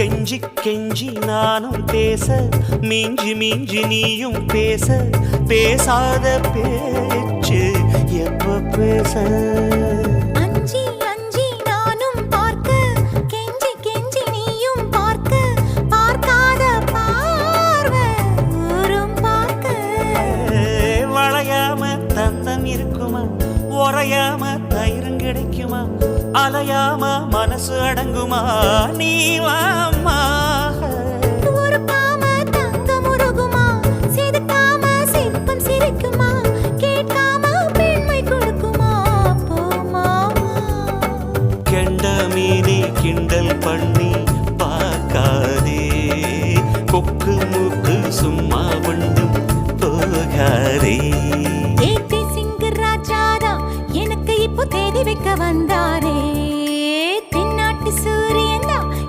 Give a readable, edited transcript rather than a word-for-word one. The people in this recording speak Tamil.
கெஞ்சி கெஞ்சி நானும் பேச மிஞ்சி மிஞ்சி நீயும் பேச பேசாத பேச்சு எப்ப பேச அஞ்சி அஞ்சி நானும் பார்க்க கெஞ்சி கெஞ்சி நீயும் பார்க்க பார்க்காத பார்வை ஊரும் பார்க்க வளையாம தந்தம் இருக்குமா உறையாம தயிரும் கிடைக்குமா அலையாம மனசு அடங்குமா நீ வாம்மா